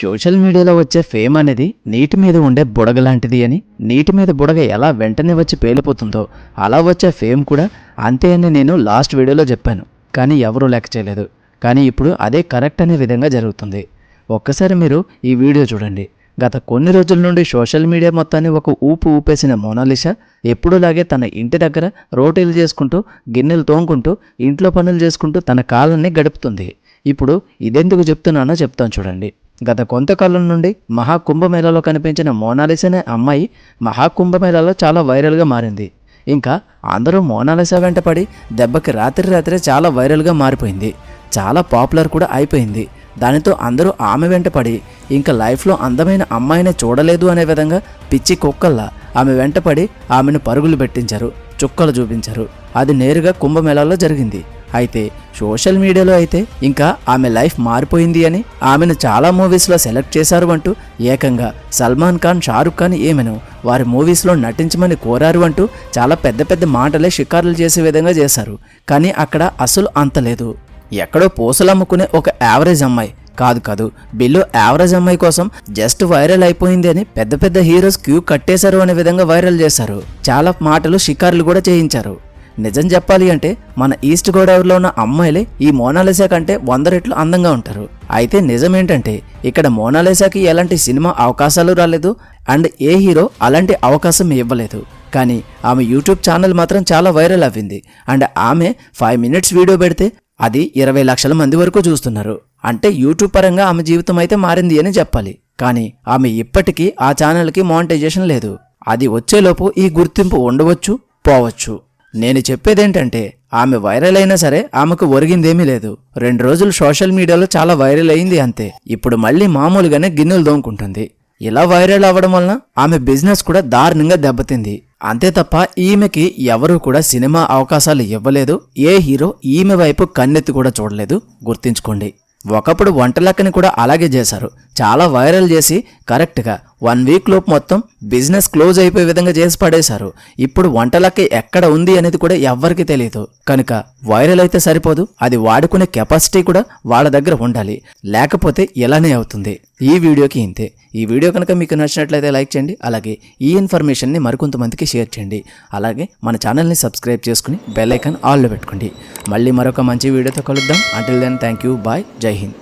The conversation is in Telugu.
సోషల్ మీడియాలో వచ్చే ఫేమ్ అనేది నీటి మీద ఉండే బుడగ లాంటిది అని, నీటి మీద బుడగ ఎలా వెంటనే వచ్చి పేలిపోతుందో అలా వచ్చే ఫేమ్ కూడా అంతే అని నేను లాస్ట్ వీడియోలో చెప్పాను. కానీ ఎవరూ లెక్క చేయలేదు. కానీ ఇప్పుడు అదే కరెక్ట్ అనే విధంగా జరుగుతుంది. ఒక్కసారి మీరు ఈ వీడియో చూడండి. గత కొన్ని రోజుల నుండి సోషల్ మీడియా మొత్తాన్ని ఒక ఊపు ఊపేసిన మోనాలిసా ఎప్పుడులాగే తన ఇంటి దగ్గర రోటీలు చేసుకుంటూ, గిన్నెలు తోముకుంటూ, ఇంట్లో పనులు చేసుకుంటూ తన కాలాన్ని గడుపుతుంది. ఇప్పుడు ఇదెందుకు చెప్తున్నానో చెప్తాను చూడండి. గత కొంతకాలం నుండి మహాకుంభమేళాలో కనిపించిన మోనాలిసా అనే అమ్మాయి మహాకుంభమేళాలో చాలా వైరల్గా మారింది. ఇంకా అందరూ మోనాలిసా వెంటపడి దెబ్బకి రాత్రే చాలా వైరల్గా మారిపోయింది. చాలా పాపులర్ కూడా అయిపోయింది. దానితో అందరూ ఆమె వెంటపడి ఇంకా లైఫ్లో అందమైన అమ్మాయిని చూడలేదు అనే విధంగా పిచ్చి కుక్కల్లా ఆమె వెంటపడి ఆమెను పరుగులు పెట్టించారు, చుక్కలు చూపించారు. అది నేరుగా కుంభమేళాలో జరిగింది. అయితే సోషల్ మీడియాలో అయితే ఇంకా ఆమె లైఫ్ మారిపోయింది అని, ఆమెను చాలా మూవీస్లో సెలెక్ట్ చేశారు అంటూ, ఏకంగా సల్మాన్ ఖాన్, షారుఖ్ ఖాన్ ఈమెను వారి మూవీస్లో నటించమని కోరారు అంటూ చాలా పెద్ద పెద్ద మాటలే షికారులు చేసే విధంగా చేశారు. కానీ అక్కడ అసలు అంత లేదు. ఎక్కడో పూసలు అమ్ముకునే ఒక యావరేజ్ అమ్మాయి కాదు బిలో యావరేజ్ అమ్మాయి కోసం జస్ట్ వైరల్ అయిపోయింది అని పెద్ద పెద్ద హీరోస్ క్యూ కట్టేశారు అనే విధంగా వైరల్ చేశారు. చాలా మాటలు షికారులు కూడా చేయించారు. నిజం చెప్పాలి అంటే మన ఈస్ట్ గోదావరిలో ఉన్న అమ్మాయిలే ఈ మోనాలిసా కంటే 100 రెట్లు అందంగా ఉంటారు. అయితే నిజమేంటంటే ఇక్కడ మోనాలిసాకి ఎలాంటి సినిమా అవకాశాలు రాలేదు అండ్ ఏ హీరో అలాంటి అవకాశం ఇవ్వలేదు. కానీ ఆమె యూట్యూబ్ ఛానల్ మాత్రం చాలా వైరల్ అవ్వింది. అండ్ ఆమె 5 minutes వీడియో పెడితే అది 20 లక్షల మంది వరకు చూస్తున్నారు. అంటే యూట్యూబ్ పరంగా ఆమె జీవితం అయితే మారింది అని చెప్పాలి. కానీ ఆమె ఇప్పటికీ ఆ ఛానల్కి మానిటైజేషన్ లేదు. అది వచ్చేలోపు ఈ గుర్తింపు ఉండవచ్చు, పోవచ్చు. నేను చెప్పేదేంటంటే ఆమె వైరల్ అయినా సరే ఆమెకు ఒరిగిందేమీ లేదు. 2 రోజులు సోషల్ మీడియాలో చాలా వైరల్ అయింది అంతే. ఇప్పుడు మళ్ళీ మామూలుగానే గిన్నెలు దోముకుంటుంది. ఇలా వైరల్ అవ్వడం వలన ఆమె బిజినెస్ కూడా దారుణంగా దెబ్బతింది. అంతే తప్ప ఈమెకి ఎవరూ కూడా సినిమా అవకాశాలు ఇవ్వలేదు. ఏ హీరో ఈమె వైపు కన్నెత్తి కూడా చూడలేదు. గుర్తించుకోండి. ఒకప్పుడు వంటలక్కని కూడా అలాగే చేశారు. చాలా వైరల్ చేసి కరెక్ట్గా 1 week లోపు మొత్తం బిజినెస్ క్లోజ్ అయిపోయే విధంగా చేసి పడేశారు. ఇప్పుడు వంటలక్క ఎక్కడ ఉంది అనేది కూడా ఎవ్వరికి తెలియదు. కనుక వైరల్ అయితే సరిపోదు, అది వాడుకునే కెపాసిటీ కూడా వాళ్ళ దగ్గర ఉండాలి. లేకపోతే ఇలానే అవుతుంది. ఈ వీడియోకి ఇంతే. ఈ వీడియో కనుక మీకు నచ్చినట్లయితే లైక్ చేయండి. అలాగే ఈ ఇన్ఫర్మేషన్ని మరికొంతమందికి షేర్ చేయండి. అలాగే మన ఛానల్ని సబ్స్క్రైబ్ చేసుకుని బెల్ ఐకాన్ ఆల్లో పెట్టుకోండి. మళ్ళీ మరొక మంచి వీడియోతో కలుద్దాం. Until then thank you, bye, Jai Hind.